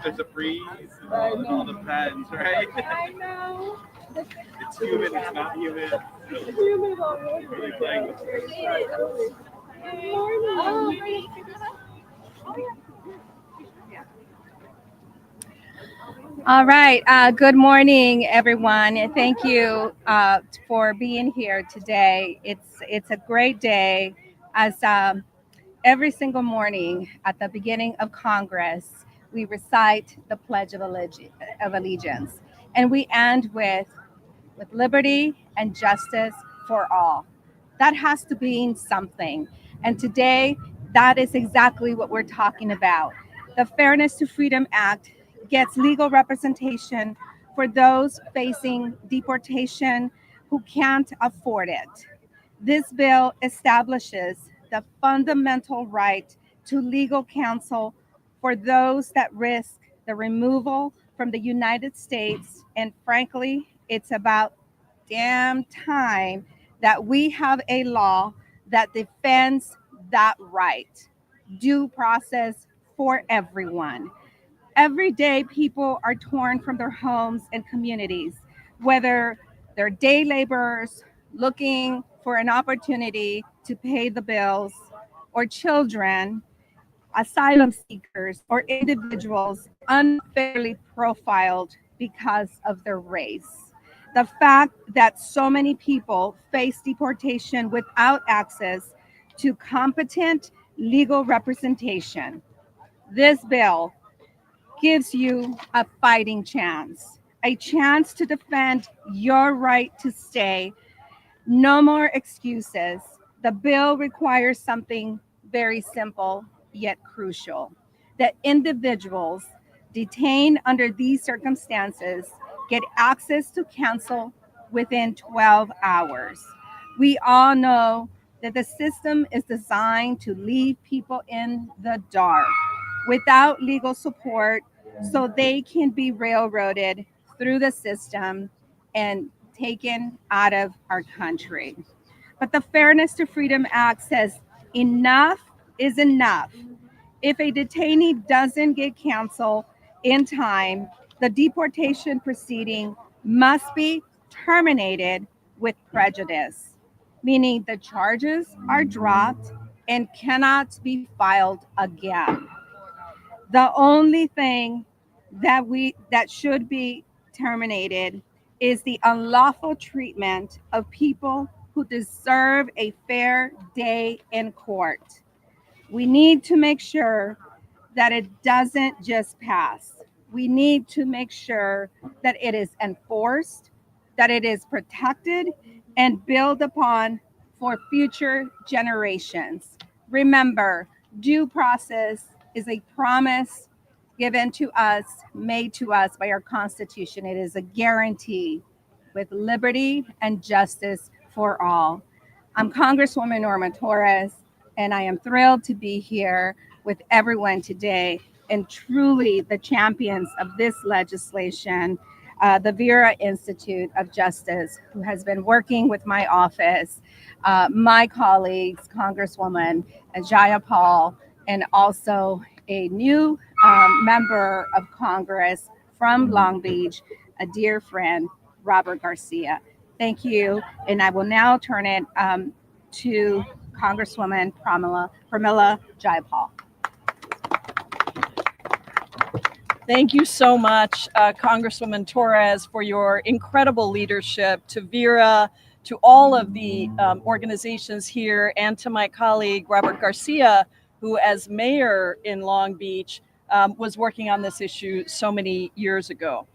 there's a freeze. It all depends, right? I know. It's human, it's not human. Human already. Really playing with Good morning. All right. Good morning, everyone. And thank you for being here today. It's a great day, as every single morning at the beginning of Congress, we recite the Pledge of Allegiance, and we end with liberty and justice for all. That has to mean something. And today, that is exactly what we're talking about. The Fairness to Freedom Act gets legal representation for those facing deportation who can't afford it. This bill establishes the fundamental right to legal counsel for those that risk the removal from the United States. And frankly, it's about damn time that we have a law that defends that right. Due process for everyone. Every day, people are torn from their homes and communities, whether they're day laborers looking for an opportunity to pay the bills, or children, asylum seekers, or individuals unfairly profiled because of their race. The fact that so many people face deportation without access to competent legal representation. This bill gives you a fighting chance, a chance to defend your right to stay. No more excuses. The bill requires something very simple yet crucial, that individuals detained under these circumstances get access to counsel within 12 hours. We all know that the system is designed to leave people in the dark without legal support so they can be railroaded through the system and taken out of our country. But the Fairness to Freedom Act says enough is enough. If a detainee doesn't get counsel in time, the deportation proceeding must be terminated with prejudice, meaning the charges are dropped and cannot be filed again. The only thing that should be terminated is the unlawful treatment of people who deserve a fair day in court. We need to make sure that it doesn't just pass. We need to make sure that it is enforced, that it is protected, and built upon for future generations. Remember, due process is a promise given to us, made to us by our Constitution. It is a guarantee with liberty and justice for all. I'm Congresswoman Norma Torres, and I am thrilled to be here with everyone today and truly the champions of this legislation, the Vera Institute of Justice, who has been working with my office, my colleagues, Congresswoman Jaya Paul, and also a new member of Congress from Long Beach, a dear friend, Robert Garcia. Thank you. And I will now turn it to Congresswoman Pramila Jayapal. Thank you so much, Congresswoman Torres, for your incredible leadership, to Vera, to all of the organizations here, and to my colleague, Robert Garcia, who as mayor in Long Beach was working on this issue so many years ago.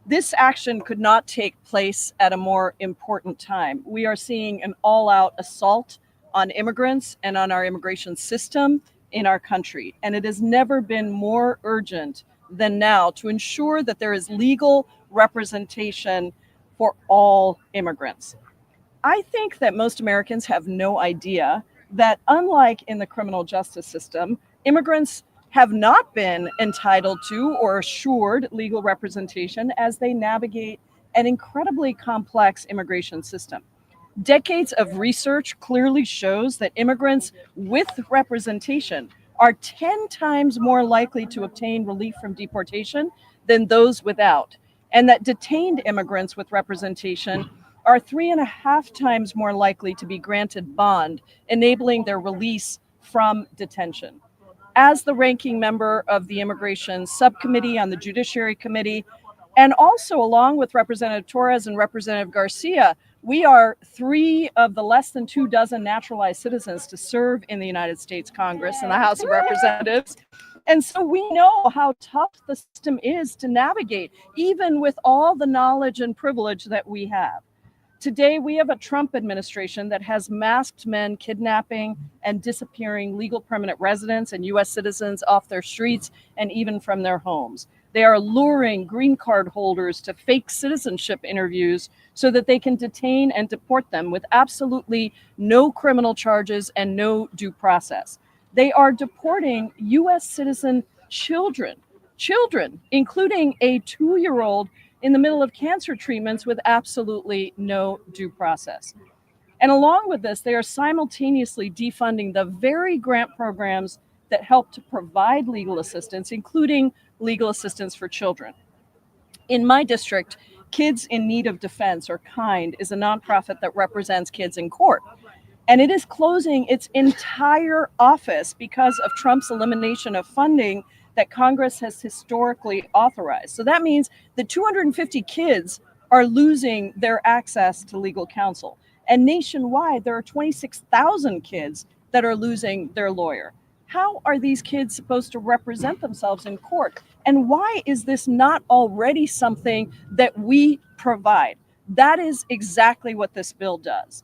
This action could not take place at a more important time. We are seeing an all-out assault on immigrants and on our immigration system in our country. And it has never been more urgent than now to ensure that there is legal representation for all immigrants. I think that most Americans have no idea that, unlike in the criminal justice system, immigrants have not been entitled to or assured legal representation as they navigate an incredibly complex immigration system. Decades of research clearly shows that immigrants with representation are 10 times more likely to obtain relief from deportation than those without, and that detained immigrants with representation are 3.5 times more likely to be granted bond, enabling their release from detention. As the ranking member of the Immigration Subcommittee on the Judiciary Committee, and also along with Representative Torres and Representative Garcia, we are 3 of the less than 2 dozen naturalized citizens to serve in the United States Congress and the House of Representatives. And so we know how tough the system is to navigate, even with all the knowledge and privilege that we have. Today, we have a Trump administration that has masked men kidnapping and disappearing legal permanent residents and U.S. citizens off their streets and even from their homes. They are luring green card holders to fake citizenship interviews so that they can detain and deport them with absolutely no criminal charges and no due process. They are deporting U.S. citizen children, including a 2-year-old in the middle of cancer treatments with absolutely no due process. And along with this, they are simultaneously defunding the very grant programs that help to provide legal assistance, including legal assistance for children. In my district, Kids in Need of Defense, or KIND, is a nonprofit that represents kids in court. And it is closing its entire office because of Trump's elimination of funding that Congress has historically authorized. So that means that 250 kids are losing their access to legal counsel. And nationwide, there are 26,000 kids that are losing their lawyer. How are these kids supposed to represent themselves in court? And why is this not already something that we provide? That is exactly what this bill does.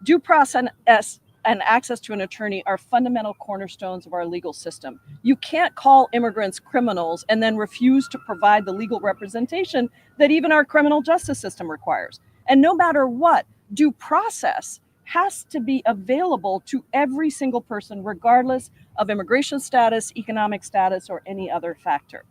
Due process and access to an attorney are fundamental cornerstones of our legal system. You can't call immigrants criminals and then refuse to provide the legal representation that even our criminal justice system requires. And no matter what, due process has to be available to every single person, regardless of immigration status, economic status, or any other factor.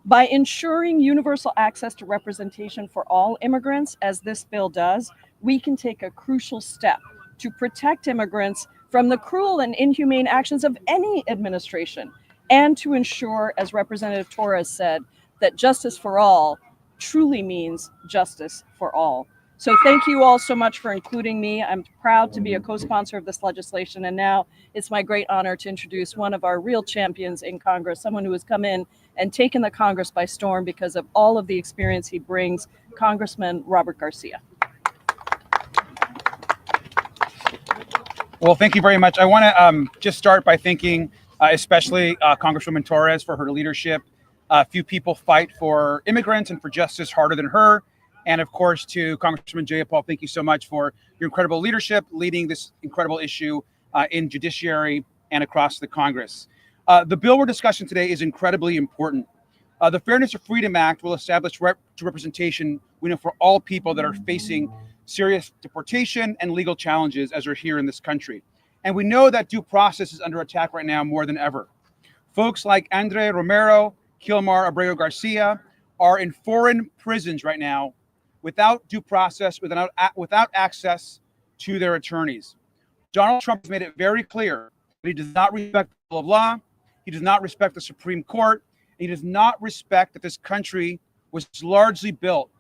By ensuring universal access to representation for all immigrants, as this bill does, we can take a crucial step to protect immigrants from the cruel and inhumane actions of any administration, and to ensure, as Representative Torres said, that justice for all truly means justice for all. So thank you all so much for including me. I'm proud to be a co-sponsor of this legislation, and now it's my great honor to introduce one of our real champions in Congress, someone who has come in and taken the Congress by storm because of all of the experience he brings, Congressman Robert Garcia. Well, thank you very much. I want to just start by thanking especially Congresswoman Torres for her leadership. Few people fight for immigrants and for justice harder than her. And of course, to Congressman Jayapal, thank you so much for your incredible leadership, leading this incredible issue in judiciary and across the Congress. The bill we're discussing today is incredibly important. The Fairness and Freedom Act will establish representation, we know, for all people that are facing serious deportation and legal challenges as we're here in this country. And we know that due process is under attack right now more than ever. Folks like Andre Romero, Kilmar Abrego Garcia are in foreign prisons right now without due process, without access to their attorneys. Donald Trump has made it very clear that he does not respect the rule of law, he does not respect the Supreme Court, and he does not respect that this country was largely built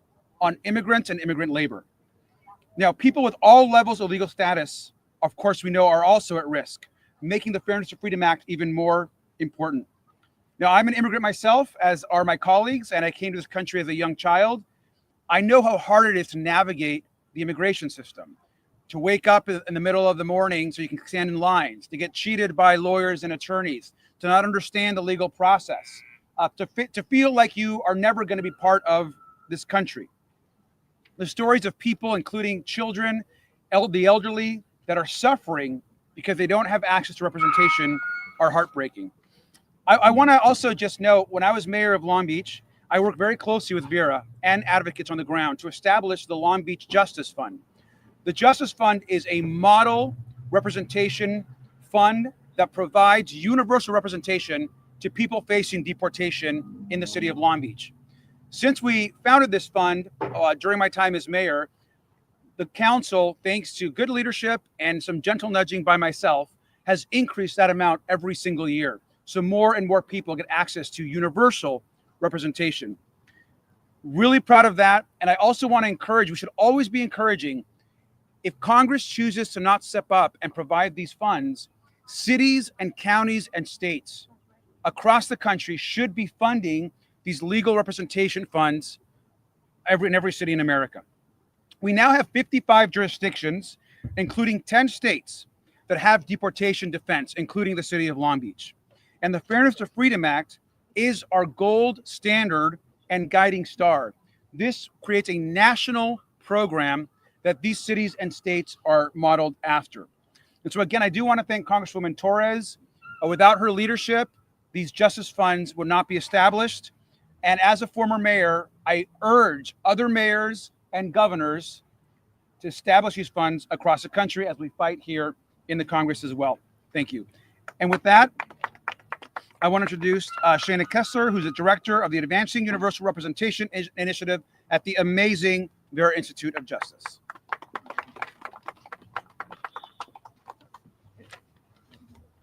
on immigrants and immigrant labor. Now, people with all levels of legal status, of course, we know are also at risk, making the Fairness and Freedom Act even more important. Now, I'm an immigrant myself, as are my colleagues, and I came to this country as a young child. I know how hard it is to navigate the immigration system, to wake up in the middle of the morning so you can stand in lines, to get cheated by lawyers and attorneys, to not understand the legal process, to feel like you are never going to be part of this country. The stories of people, including children, the elderly, that are suffering because they don't have access to representation are heartbreaking. I want to also just note, when I was mayor of Long Beach, I worked very closely with Vera and advocates on the ground to establish the Long Beach Justice Fund. The Justice Fund is a model representation fund that provides universal representation to people facing deportation in the city of Long Beach. Since we founded this fund during my time as mayor, the council, thanks to good leadership and some gentle nudging by myself, has increased that amount every single year. So more and more people get access to universal representation. Really proud of that. And I also want to encourage, we should always be encouraging, if Congress chooses to not step up and provide these funds, cities and counties and states across the country should be funding these legal representation funds in every city in America. We now have 55 jurisdictions, including 10 states, that have deportation defense, including the city of Long Beach. And the Fairness to Freedom Act is our gold standard and guiding star. This creates a national program that these cities and states are modeled after. And so again, I do want to thank Congresswoman Torres. Without her leadership, these justice funds would not be established. And as a former mayor, I urge other mayors and governors to establish these funds across the country as we fight here in the Congress as well. Thank you. And with that, I want to introduce Shana Kessler, who's the director of the Advancing Universal Representation Initiative at the amazing Vera Institute of Justice.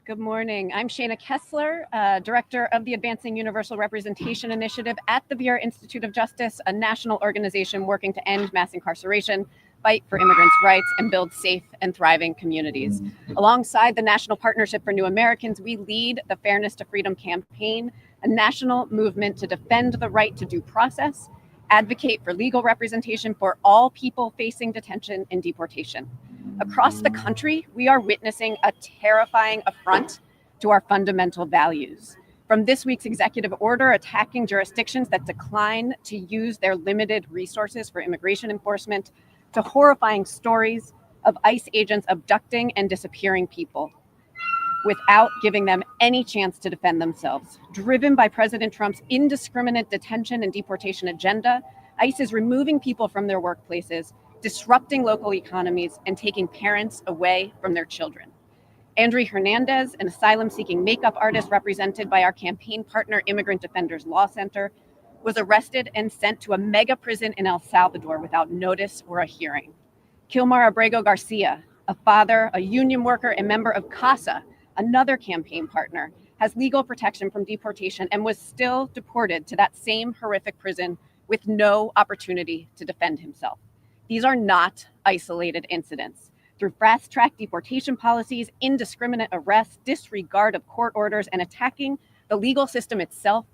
Good morning. I'm Shana Kessler, Director of the Advancing Universal Representation Initiative at the Vera Institute of Justice, a national organization working to end mass incarceration, fight for immigrants' rights, and build safe and thriving communities. Alongside the National Partnership for New Americans, we lead the Fairness to Freedom campaign, a national movement to defend the right to due process, advocate for legal representation for all people facing detention and deportation. Across the country, we are witnessing a terrifying affront to our fundamental values. From this week's executive order attacking jurisdictions that decline to use their limited resources for immigration enforcement, to horrifying stories of ICE agents abducting and disappearing people without giving them any chance to defend themselves. Driven by President Trump's indiscriminate detention and deportation agenda, ICE is removing people from their workplaces, disrupting local economies, and taking parents away from their children. Andrea Hernandez, an asylum-seeking makeup artist represented by our campaign partner, Immigrant Defenders Law Center, was arrested and sent to a mega prison in El Salvador without notice or a hearing. Kilmar Abrego Garcia, a father, a union worker, and member of CASA, another campaign partner, has legal protection from deportation and was still deported to that same horrific prison with no opportunity to defend himself. These are not isolated incidents. Through fast-track deportation policies, indiscriminate arrests, disregard of court orders, and attacking the legal system itself,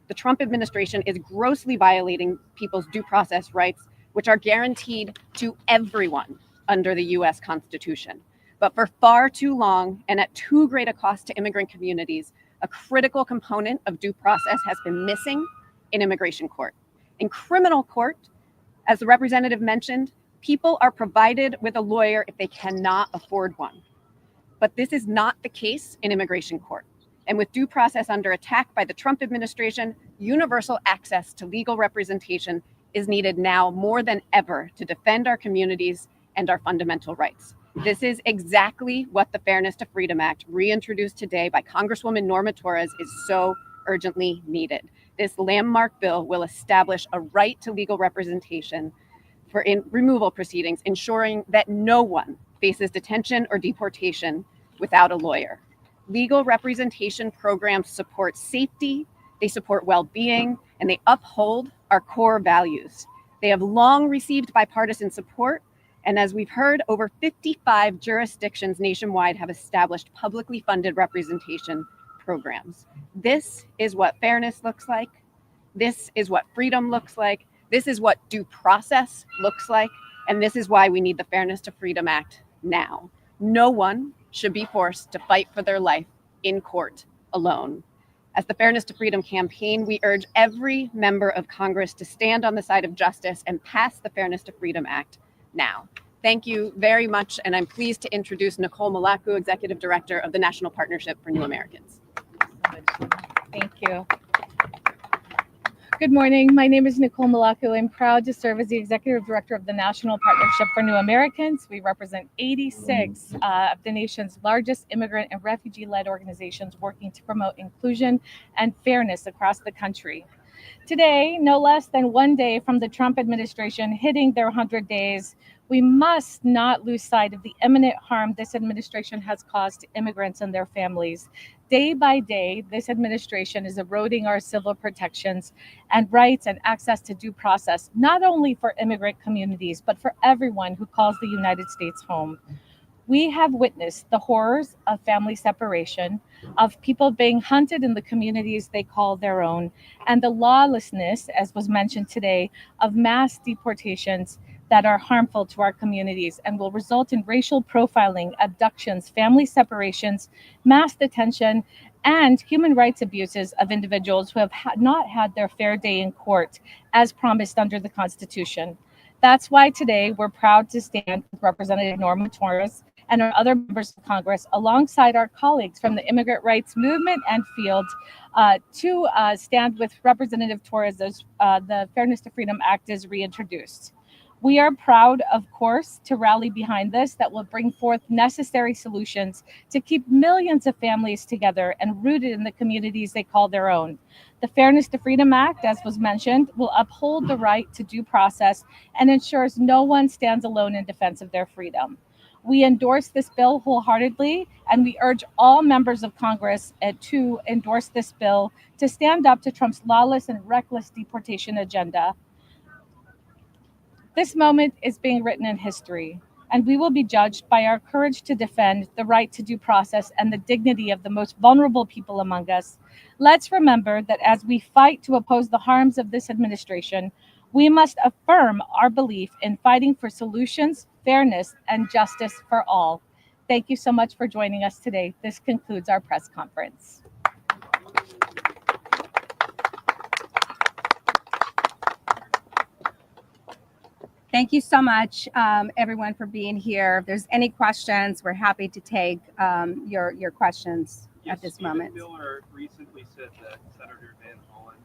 the Trump administration is grossly violating people's due process rights, which are guaranteed to everyone under the U.S. Constitution. But for far too long, and at too great a cost to immigrant communities, a critical component of due process has been missing in immigration court. In criminal court, as the representative mentioned, people are provided with a lawyer if they cannot afford one. But this is not the case in immigration court. And with due process under attack by the Trump administration, universal access to legal representation is needed now more than ever to defend our communities and our fundamental rights. This is exactly what the Fairness to Freedom Act, reintroduced today by Congresswoman Norma Torres, is so urgently needed. This landmark bill will establish a right to legal representation for removal proceedings, ensuring that no one faces detention or deportation without a lawyer. Legal representation programs support safety, they support well-being, and they uphold our core values. They have long received bipartisan support, and as we've heard, over 55 jurisdictions nationwide have established publicly funded representation programs. This is what fairness looks like. This is what freedom looks like. This is what due process looks like. And this is why we need the Fairness to Freedom Act now. No one should be forced to fight for their life in court alone. As the Fairness to Freedom campaign, we urge every member of Congress to stand on the side of justice and pass the Fairness to Freedom Act now. Thank you very much, and I'm pleased to introduce Nicole Malacu, Executive Director of the National Partnership for New Americans. Thank you. Good morning. My name is Nicole Malacu. I'm proud to serve as the Executive Director of the National Partnership for New Americans. We represent 86 of the nation's largest immigrant and refugee-led organizations working to promote inclusion and fairness across the country. Today, no less than one day from the Trump administration hitting their 100 days, We must not lose sight of the imminent harm this administration has caused to immigrants and their families. Day by day, this administration is eroding our civil protections and rights and access to due process, not only for immigrant communities, but for everyone who calls the United States home. We have witnessed the horrors of family separation, of people being hunted in the communities they call their own, and the lawlessness, as was mentioned today, of mass deportations that are harmful to our communities and will result in racial profiling, abductions, family separations, mass detention, and human rights abuses of individuals who have not had their fair day in court as promised under the Constitution. That's why today we're proud to stand with Representative Norma Torres and our other members of Congress alongside our colleagues from the immigrant rights movement and field to stand with Representative Torres as the Fairness to Freedom Act is reintroduced. We are proud, of course, to rally behind this that will bring forth necessary solutions to keep millions of families together and rooted in the communities they call their own. The Fairness to Freedom Act, as was mentioned, will uphold the right to due process and ensures no one stands alone in defense of their freedom. We endorse this bill wholeheartedly, and we urge all members of Congress to endorse this bill to stand up to Trump's lawless and reckless deportation agenda. This moment is being written in history, and we will be judged by our courage to defend the right to due process and the dignity of the most vulnerable people among us. Let's remember that as we fight to oppose the harms of this administration, we must affirm our belief in fighting for solutions, fairness, and justice for all. Thank you so much for joining us today. This concludes our press conference. Thank you so much, everyone, for being here. If there's any questions, we're happy to take your questions at this moment. Miller recently said that Senator Van Hollen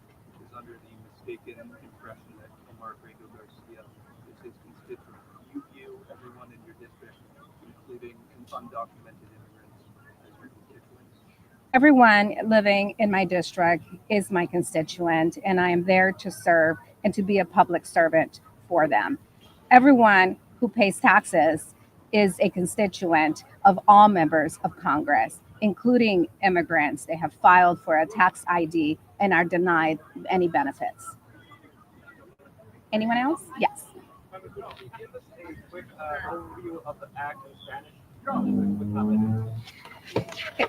is under the mistaken impression that Omar Grego Garcia is his constituent. Do you view everyone in your district, including undocumented immigrants, as your constituents? Everyone living in my district is my constituent, and I am there to serve and to be a public servant for them. Everyone who pays taxes is a constituent of all members of Congress, including immigrants. They have filed for a tax ID and are denied any benefits. Anyone else? Yes. Could you give us a quick overview of the act in Spanish?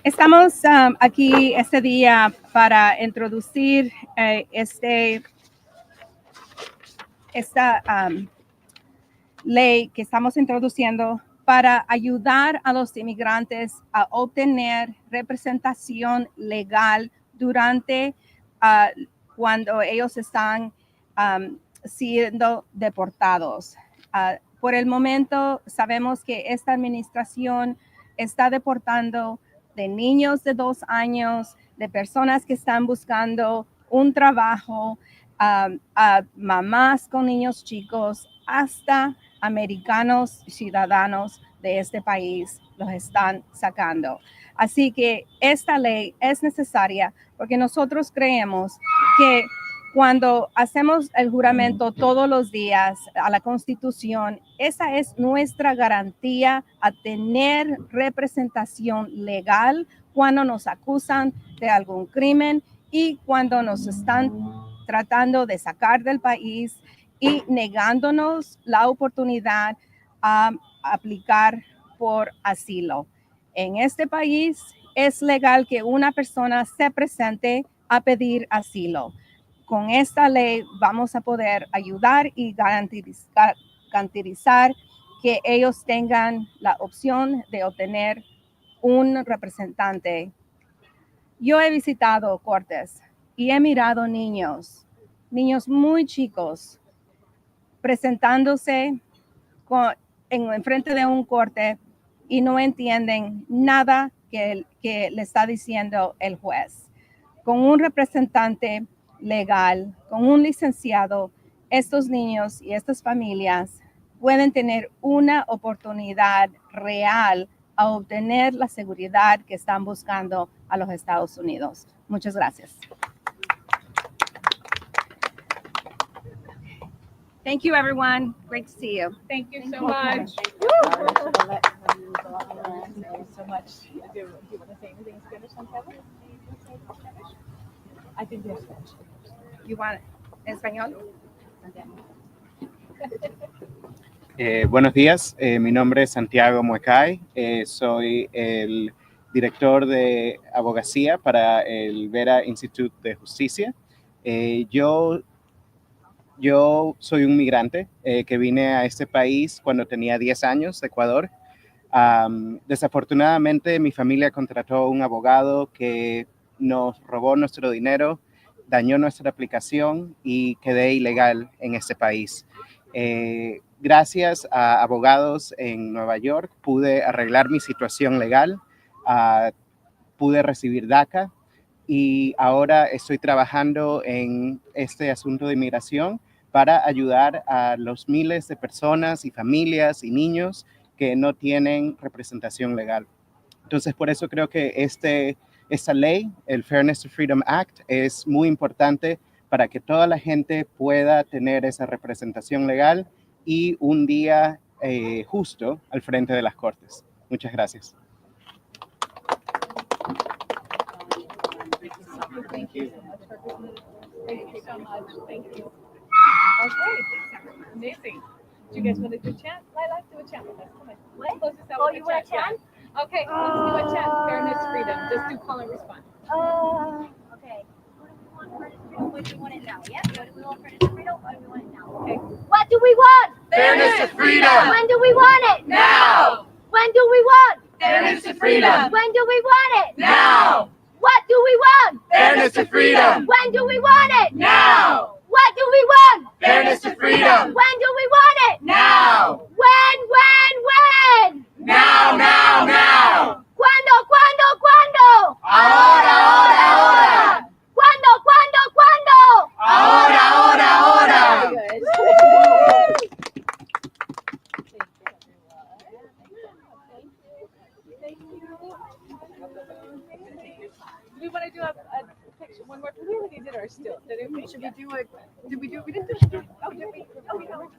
Estamos aquí este día para introducir esta ley que estamos introduciendo para ayudar a los inmigrantes a obtener representación legal durante cuando ellos están siendo deportados. Por el momento sabemos que esta administración está deportando de niños de 2 años, de personas que están buscando un trabajo, a mamás con niños chicos, hasta americanos ciudadanos de este país los están sacando. Así que esta ley es necesaria porque nosotros creemos que cuando hacemos el juramento todos los días a la Constitución, esa es nuestra garantía a tener representación legal cuando nos acusan de algún crimen y cuando nos están tratando de sacar del país y negándonos la oportunidad a aplicar por asilo. En este país es legal que una persona se presente a pedir asilo. Con esta ley vamos a poder ayudar y garantizar que ellos tengan la opción de obtener un representante. Yo he visitado cortes y he mirado niños muy chicos presentándose en frente de un corte y no entienden nada que le está diciendo el juez. Con un representante legal, con un licenciado, estos niños y estas familias pueden tener una oportunidad real a obtener la seguridad que están buscando a los Estados Unidos. Muchas gracias. Thank you, everyone. Great to see you. Thank you so much. Thank you so much. Do you want to say anything in Spanish, Santiago? I think there's Spanish. You want en español? Buenos días, mi nombre es Santiago Muecay, soy el director de abogacía para el Vera Institute de Justicia. Yo soy un migrante que vine a este país cuando tenía 10 años de Ecuador. Desafortunadamente mi familia contrató un abogado que nos robó nuestro dinero, dañó nuestra aplicación y quedé ilegal en este país. Gracias a abogados en Nueva York pude arreglar mi situación legal, pude recibir DACA y ahora estoy trabajando en este asunto de inmigración para ayudar a los miles de personas y familias y niños que no tienen representación legal. Entonces, por eso creo que esta ley, el Fairness to Freedom Act, es muy importante para que toda la gente pueda tener esa representación legal y un día justo al frente de las cortes. Muchas gracias. Thank you so much. Thank you so much. Thank you. Okay. Amazing. Do you guys want to do a chant? Lila, do a chant with us. Come on. Let's close this out with you want a chant? Yeah. Okay, let's do a chant. Fairness, freedom. Just do call and respond. Okay. What do we want it now? Yeah? What do we want fairness and freedom? What do we want it now? Okay. What do we want? Fairness and freedom. When do we want it? Now. When do we want? Fairness and freedom. When do we want it? Now. What do we want? Fairness and freedom. When do we want it? Now. What do we want? Fairness and freedom. When do we want it? Now. When? Now, now, now. ¿Cuándo? Ahora, ahora, ahora. ¿Cuándo? Ahora, ahora, ahora. Do we want to do a picture, one more? We already did our still. Did we do it? We didn't do it. Oh, did we? Oh, we don't.